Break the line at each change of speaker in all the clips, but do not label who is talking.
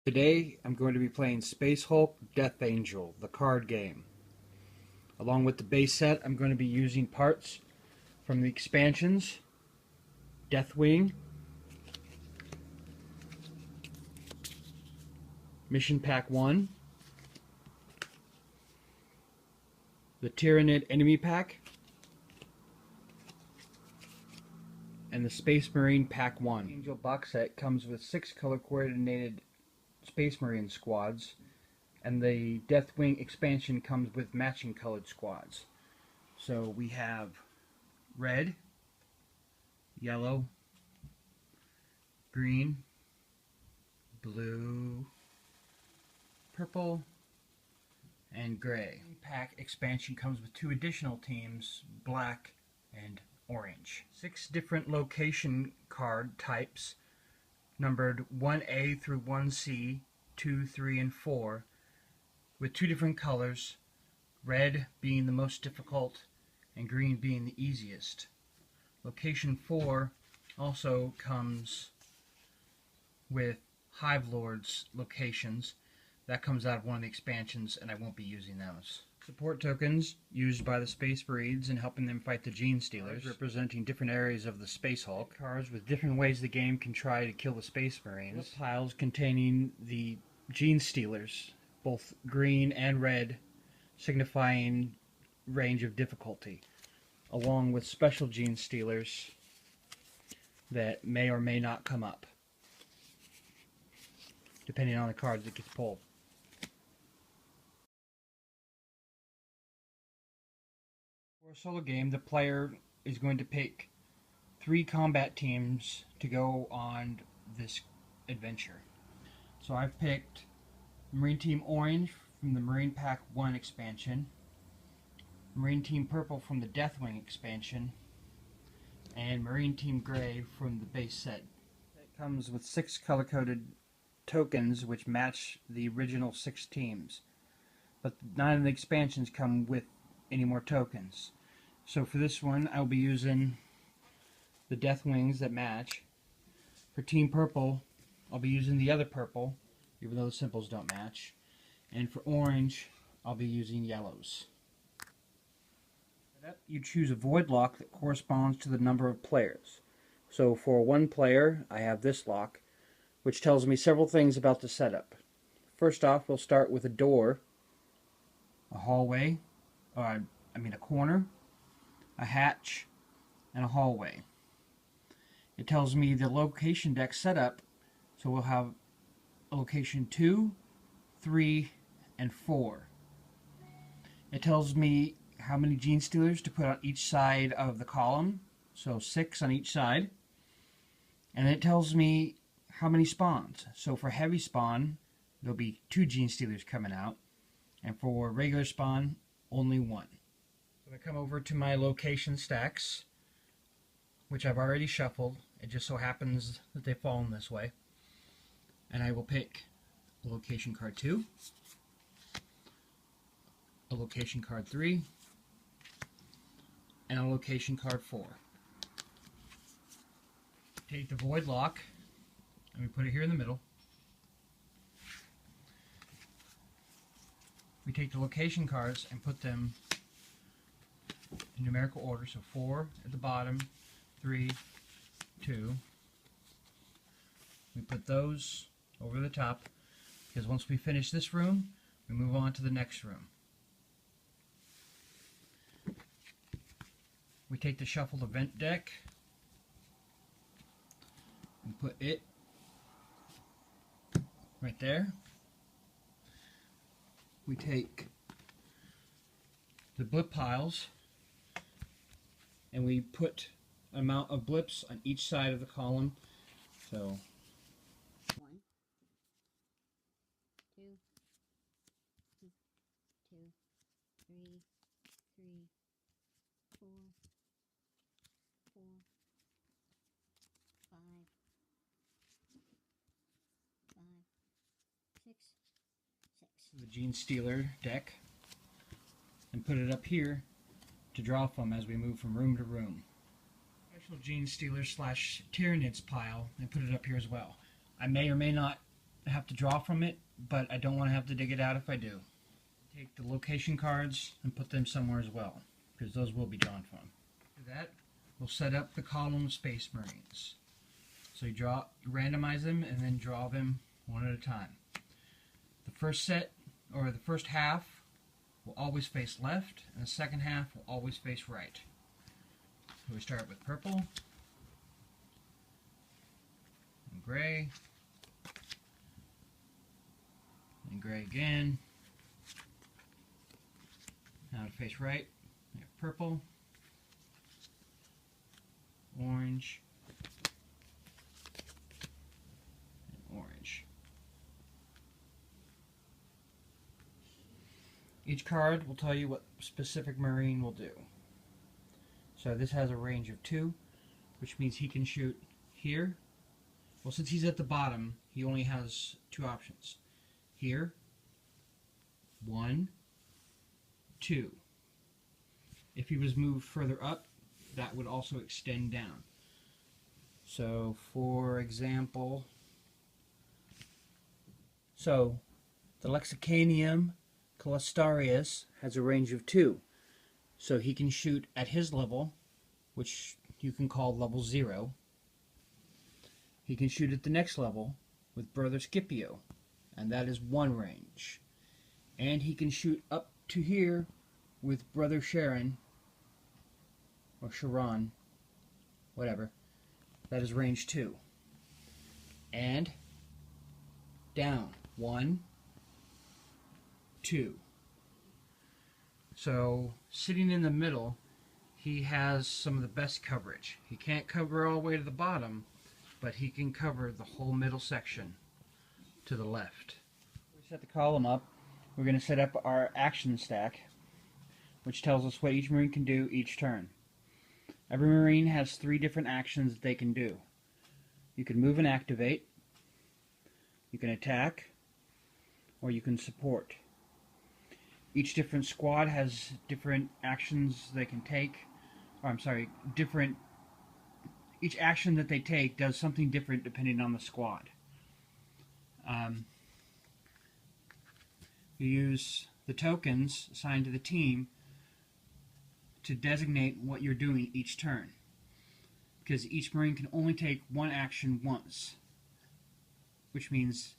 Today I'm going to be playing Space Hulk Death Angel, the card game. Along with the base set, I'm going to be using parts from the expansions, Deathwing, Mission Pack 1, the Tyrannid Enemy Pack, and the Space Marine Pack 1. The Angel box set comes with 6 color coordinated Space Marine squads, and the Deathwing expansion comes with matching colored squads. So we have red, yellow, green, blue, purple, and gray. Pack expansion comes with 2 additional teams, black and orange. 6 different location card types, numbered 1A through 1C, 2, 3, and 4, with 2 different colors, red being the most difficult and green being the easiest. Location 4 also comes with Hive Lord's locations. That comes out of one of the expansions, and I won't be using those. Support tokens used by the Space Marines in helping them fight the Gene Stealers, representing different areas of the Space Hulk. Cards with different ways the game can try to kill the Space Marines. Piles containing the Gene Stealers, both green and red, signifying range of difficulty, along with special Gene Stealers that may or may not come up, depending on the card that gets pulled. For a solo game, the player is going to pick 3 combat teams to go on this adventure. So I've picked Marine Team Orange from the Marine Pack 1 expansion, Marine Team Purple from the Deathwing expansion, and Marine Team Gray from the base set. It comes with 6 color-coded tokens which match the original 6 teams, but none of the expansions come with any more tokens. So for this one, I'll be using the Deathwings that match. For Team Purple, I'll be using the other purple, even though the symbols don't match. And for Orange, I'll be using yellows. You choose a void lock that corresponds to the number of players. So for 1 player, I have this lock, which tells me several things about the setup. First off, we'll start with a door, a hallway, a corner, a hatch, and a hallway. It tells me the location deck setup, so we'll have a location 2, 3, and 4. It tells me how many Gene Stealers to put on each side of the column, so 6 on each side. And it tells me how many spawns. So for heavy spawn, there'll be 2 Gene Stealers coming out, and for regular spawn, only 1. So I come over to my location stacks, which I've already shuffled. It just so happens that they fall in this way. And I will pick a location card 2, a location card 3, and a location card 4. Take the void lock, and we put it here in the middle. We take the location cards and put them in numerical order, so 4 at the bottom, 3, 2. We put those over the top, because once we finish this room, we move on to the next room. We take the shuffled event deck and put it right there. We take the blip piles and we put an amount of blips on each side of the column. So
1, 2, 2, 3, 3, 4, 4, 5, 5, 6, 6.
The Gene Stealer deck, and put it up here to draw from as we move from room to room. Special Gene Stealer / Tyrannids pile, and put it up here as well. I may or may not have to draw from it, but I don't want to have to dig it out if I do. Take the location cards and put them somewhere as well, because those will be drawn from. After that, we'll set up the column of Space Marines. So you randomize them, and then draw them one at a time. The first set, or the first half, will always face left, and the second half will always face right. So we start with purple, and gray, and gray again. Now to face right, we have purple, orange, and orange. Each card will tell you what specific Marine will do. So this has a range of 2, which means he can shoot here. Well, since he's at the bottom, he only has 2 options. Here, 1, 2. If he was moved further up, that would also extend down. So, for example, the Lexicanium Calistarius has a range of 2. So he can shoot at his level, which you can call level 0. He can shoot at the next level with Brother Scipio, and that is 1 range. And he can shoot up to here with Brother Sharon, or Sharon, whatever. That is range 2. And down, 1, 2. So, sitting in the middle, he has some of the best coverage. He can't cover all the way to the bottom, but he can cover the whole middle section to the left. We set the column up. We're going to set up our action stack, which tells us what each Marine can do each turn. Every Marine has 3 different actions that they can do. You can move and activate, you can attack, or you can support. Each different squad has different actions they can take. Each action that they take does something different depending on the squad. You use the tokens assigned to the team to designate what you're doing each turn, because each Marine can only take 1 action once, which means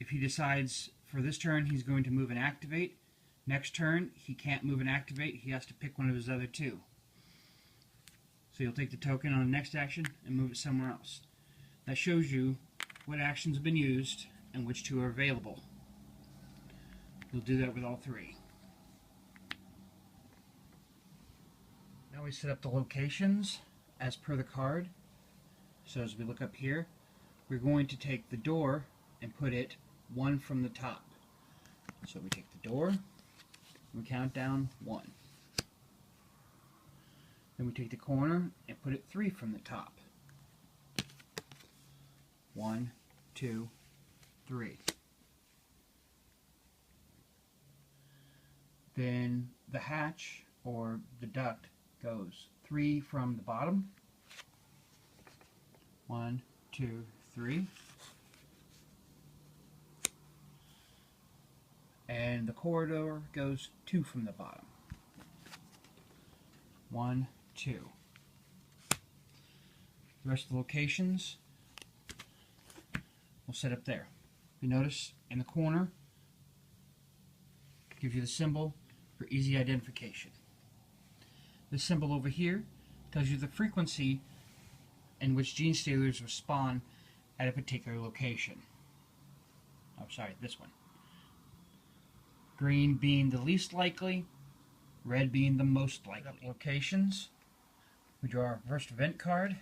if he decides for this turn he's going to move and activate, next turn he can't move and activate, he has to pick one of his other 2. So you'll take the token on the next action and move it somewhere else. That shows you what actions have been used and which 2 are available. You'll do that with all 3. Now we set up the locations as per the card. So as we look up here, we're going to take the door and put it 1 from the top. So we take the door, and we count down 1. Then we take the corner and put it 3 from the top. 1, 2, 3. Then the hatch, or the duct, goes 3 from the bottom. 1, 2, 3. And the corridor goes 2 from the bottom. 1, 2. The rest of the locations we'll set up there. You notice in the corner gives you the symbol for easy identification. This symbol over here tells you the frequency in which gene stealers will spawn at a particular location. Oh, sorry, this one. Green being the least likely, red being the most likely. Locations. We draw our first event card.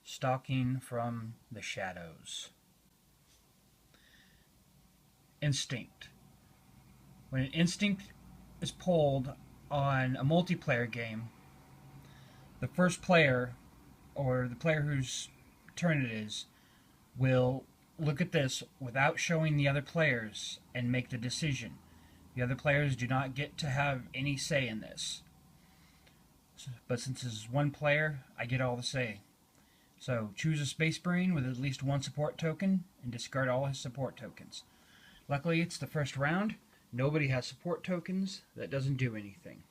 Stalking from the shadows. Instinct. When an instinct is pulled on a multiplayer game, the first player, or the player whose turn it is, will look at this without showing the other players and make the decision. The other players do not get to have any say in this. But since this is one player, I get all the say. So choose a Space Marine with at least one support token and discard all his support tokens. Luckily, it's the first round. Nobody has support tokens. That doesn't do anything.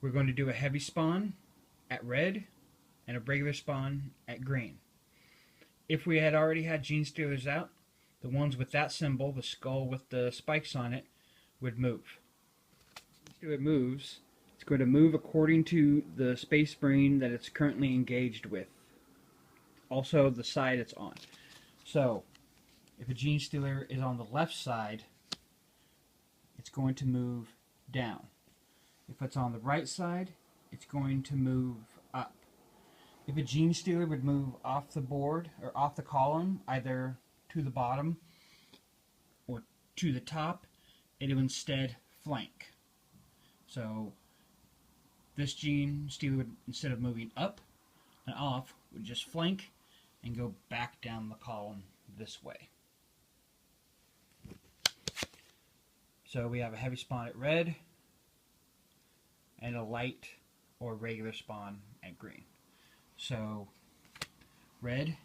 We're going to do a heavy spawn at red and a regular spawn at green. If we had already had Gene Stealers out, the ones with that symbol, the skull with the spikes on it, would move. After it moves, it's going to move according to the Space Marine that it's currently engaged with. Also, the side it's on. So, if a Gene Stealer is on the left side, it's going to move down. If it's on the right side, it's going to move up. If a Gene Stealer would move off the board, or off the column, either to the bottom or to the top, it would instead flank. So, this Gene Stealer would, instead of moving up and off, would just flank and go back down the column this way. So we have a heavy spawn at red and a light or regular spawn at green. So red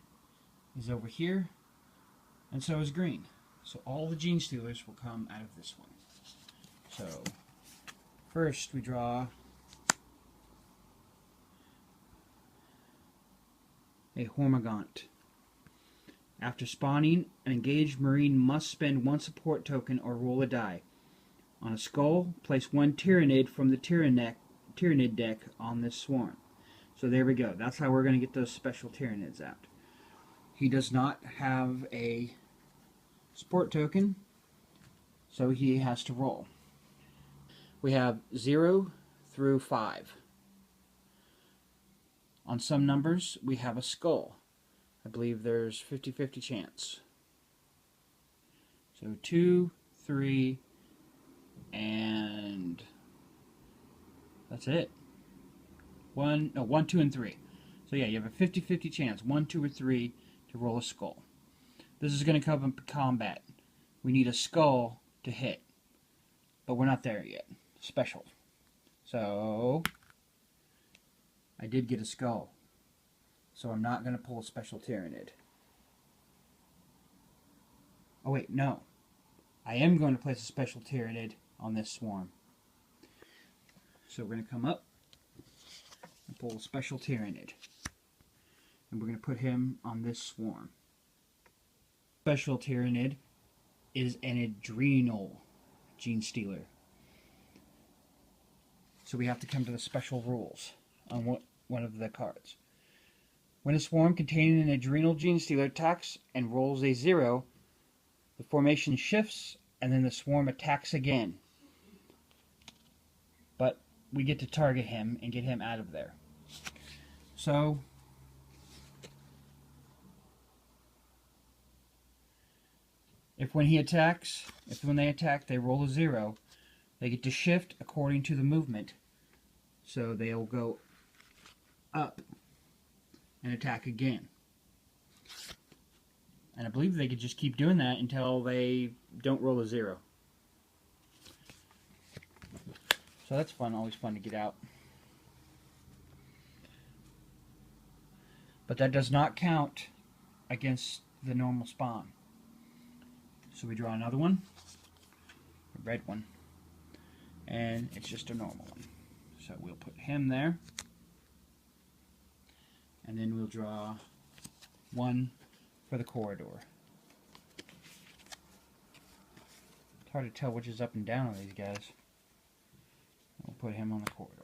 is over here and so is green. So all the Gene Stealers will come out of this one. So first we draw a Hormigaunt. After spawning, an engaged Marine must spend one support token or roll a die. On a skull, place one Tyrannid from the Tyrannid deck on this swarm. So there we go. That's how we're going to get those special Tyrannids out. He does not have a support token, so he has to roll. We have 0 through 5. On some numbers, we have a skull. I believe there's 50-50 chance. So 2, 3, and that's it. 1, 2, and 3. So yeah, you have a 50-50 chance, 1, 2, or 3, to roll a skull. This is going to come in combat. We need a skull to hit, but we're not there yet. Special. So I did get a skull, so I'm not going to pull a special Tyrannid. Oh wait, no. I am going to place a special Tyrannid on this swarm. So we're going to come up and pull a special Tyrannid. And we're going to put him on this swarm. Special Tyrannid is an Adrenal Gene Stealer. So we have to come to the special rules on one of the cards. When a swarm containing an Adrenal Gene Stealer attacks and rolls a 0, the formation shifts and then the swarm attacks again. But we get to target him and get him out of there. So when they attack, they roll a 0, they get to shift according to the movement. So they'll go up and attack again. And I believe they could just keep doing that until they don't roll a 0. So that's fun, always fun to get out. But that does not count against the normal spawn. So we draw another one, a red one, and it's just a normal one. So we'll put him there, and then we'll draw one for the corridor. It's hard to tell which is up and down on these guys. We'll put him on the corridor.